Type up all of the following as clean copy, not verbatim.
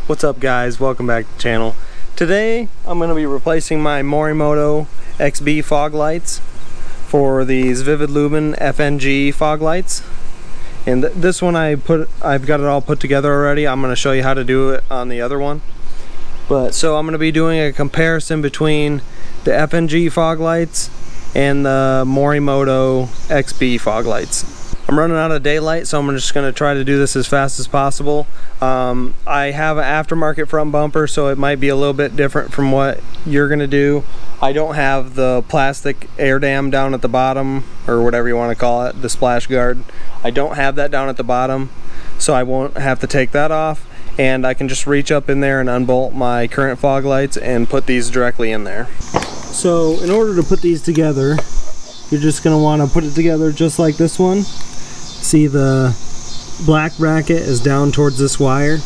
What's up guys, welcome back to the channel. Today I'm going to be replacing my Morimoto XB fog lights for these Vividlumen FNG fog lights. And this one I've got it all put together already. I'm going to show you how to do it on the other one. So I'm going to be doing a comparison between the FNG fog lights and the Morimoto XB fog lights. I'm running out of daylight, so I'm just going to try to do this as fast as possible. I have an aftermarket front bumper, so it might be a little bit different from what you're going to do. I don't have the plastic air dam down at the bottom, or whatever you want to call it, the splash guard. I don't have that down at the bottom, so I won't have to take that off, and I can just reach up in there and unbolt my current fog lights and put these directly in there. So in order to put these together, you're just going to want to put it together just like this one. See, the black bracket is down towards this wire,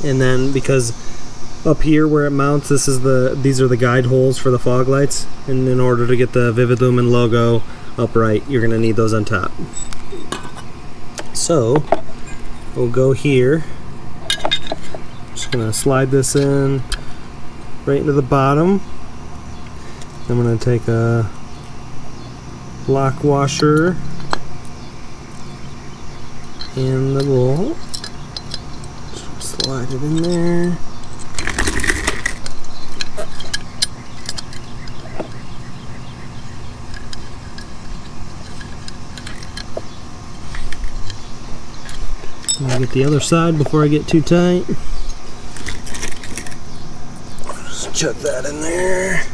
and then because up here where it mounts, these are the guide holes for the fog lights, and in order to get the Vividlumen logo upright, you're going to need those on top. So we'll go here. Just going to slide this in right into the bottom. I'm going to take a lock washer and the bolt, slide it in there. I'm gonna get the other side before I get too tight. Just chuck that in there.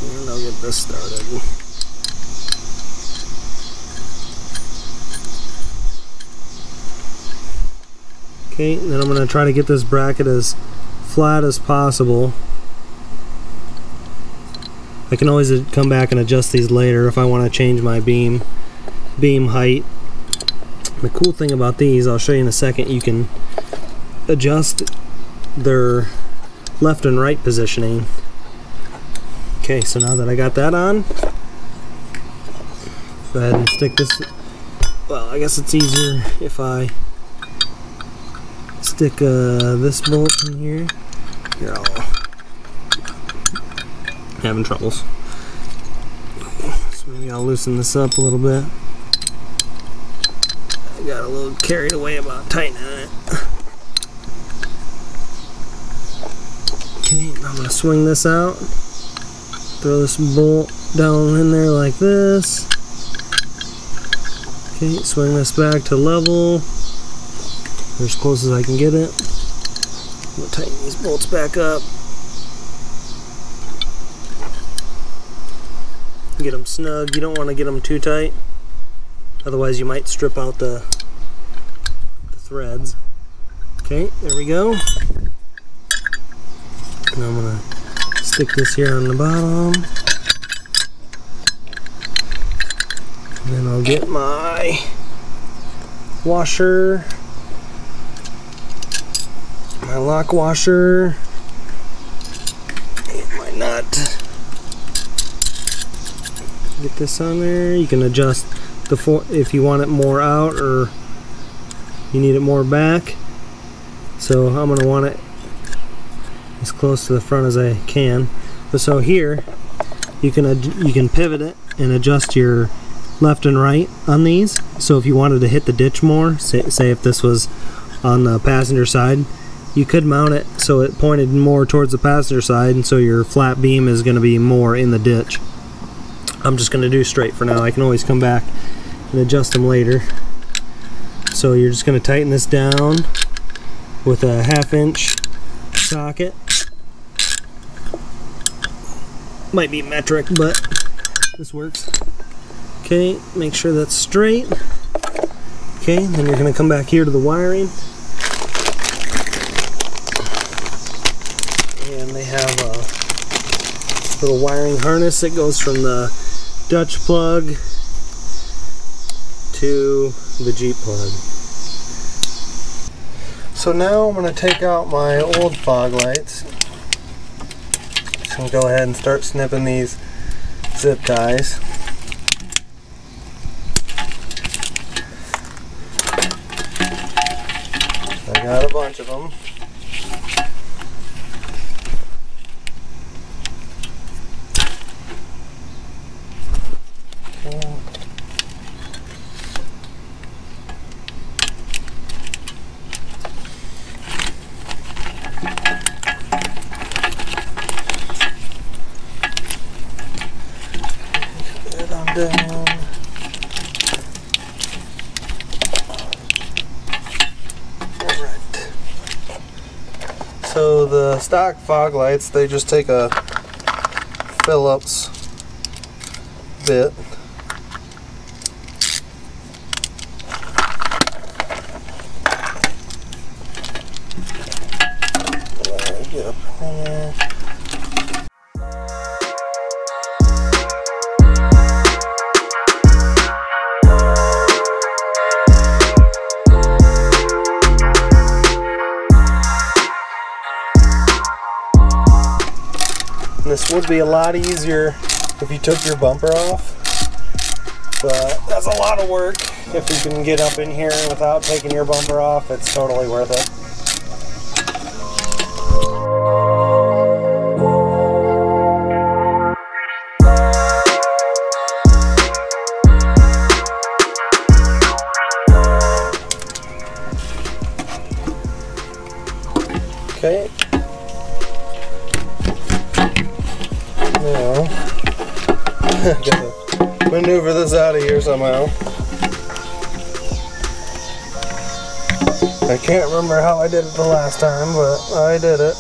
And I'll get this started. Okay, then I'm going to try to get this bracket as flat as possible. I can always come back and adjust these later if I want to change my beam height. The cool thing about these, I'll show you in a second, you can adjust their left and right positioning. Okay, so now that I got that on, go ahead and stick this. Well, I guess it's easier if I stick this bolt in here. Here, I'm having troubles. So maybe I'll loosen this up a little bit. I got a little carried away about tightening it. Okay, I'm going to swing this out. Throw this bolt down in there like this. Okay, swing this back to level. As close as I can get it. I'm going to tighten these bolts back up. Get them snug. You don't want to get them too tight. Otherwise you might strip out the threads. Okay, there we go. And I'm going to stick this here on the bottom. And then I'll get my washer. My lock washer and my nut. Get this on there. You can adjust if you want it more out or you need it more back. So I'm going to want it as close to the front as I can. So here you can pivot it and adjust your left and right on these. So if you wanted to hit the ditch more, say if this was on the passenger side, you could mount it so it pointed more towards the passenger side, and so your flat beam is going to be more in the ditch. I'm just going to do straight for now. I can always come back and adjust them later. So you're just going to tighten this down with a 1/2 inch socket. Might be metric, but this works. Okay, make sure that's straight. Okay, then you're going to come back here to the wiring. And they have a little wiring harness that goes from the Dutch plug to the Jeep plug. So now I'm going to take out my old fog lights. Just going to go ahead and start snipping these zip ties. bunch of them. Okay. Put that down. So the stock fog lights, they just take a Phillips bit. Get up in there. This would be a lot easier if you took your bumper off, but that's a lot of work. If you can get up in here without taking your bumper off, it's totally worth it. Okay. Now, gotta maneuver this out of here somehow. I can't remember how I did it the last time, but I did it.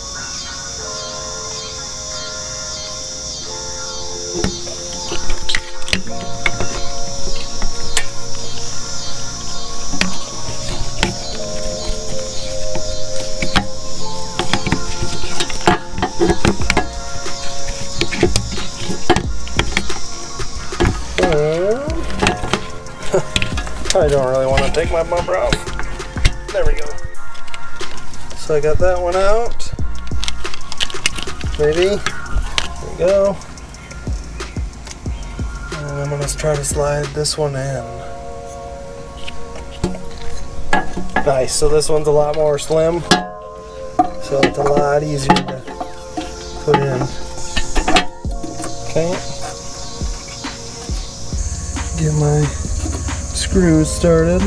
I don't really want to take my bumper off. There we go. So I got that one out. Maybe. There we go. And I'm going to try to slide this one in. Nice. So this one's a lot more slim. So it's a lot easier to put in. Okay. Get my screws started.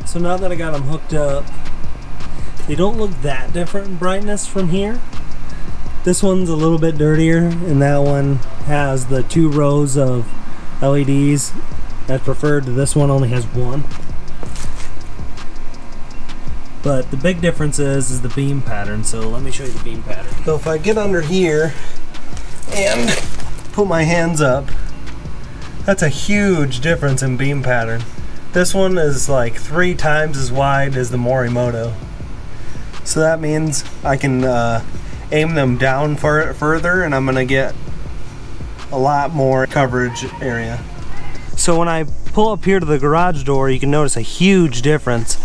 So now that I got them hooked up, they don't look that different in brightness from here. This one's a little bit dirtier, and that one has the 2 rows of LEDs as preferred to this one only has 1. But the big difference is the beam pattern. So let me show you the beam pattern. So if I get under here and put my hands up, that's a huge difference in beam pattern. This one is like 3 times as wide as the Morimoto. So that means I can aim them down further, and I'm gonna get a lot more coverage area. So when I pull up here to the garage door, you can notice a huge difference.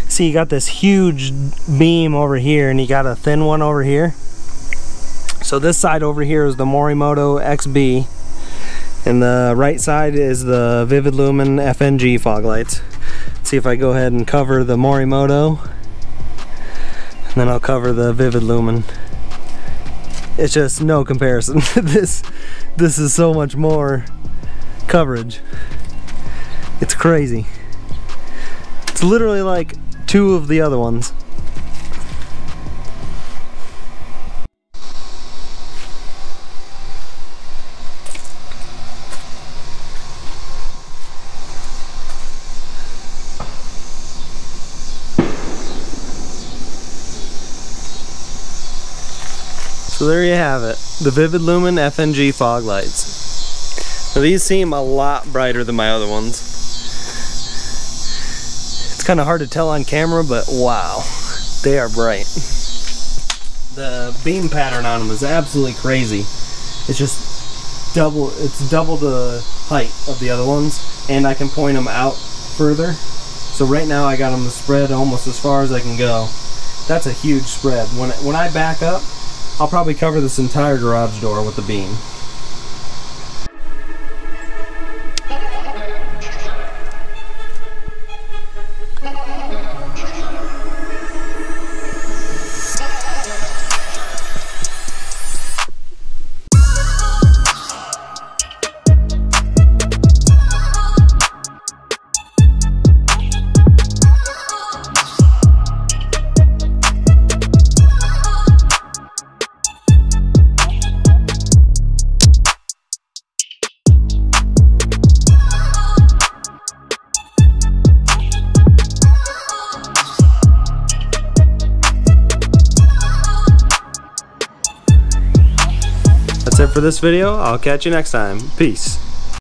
See, you got this huge beam over here and you got a thin one over here. So this side over here is the Morimoto XB, and the right side is the Vividlumen FNG fog lights. Let's see if I go ahead and cover the Morimoto, and then I'll cover the Vividlumen. It's just no comparison. This is so much more coverage. It's crazy. It's literally like 2 of the other ones. So there you have it, the Vividlumen FNG fog lights. Now these seem a lot brighter than my other ones. It's kind of hard to tell on camera, but wow, they are bright. The beam pattern on them is absolutely crazy. It's just double the height of the other ones, and I can point them out further. So right now I got them spread almost as far as I can go. That's a huge spread. When I back up, I'll probably cover this entire garage door with the beam. That's it for this video. I'll catch you next time. Peace.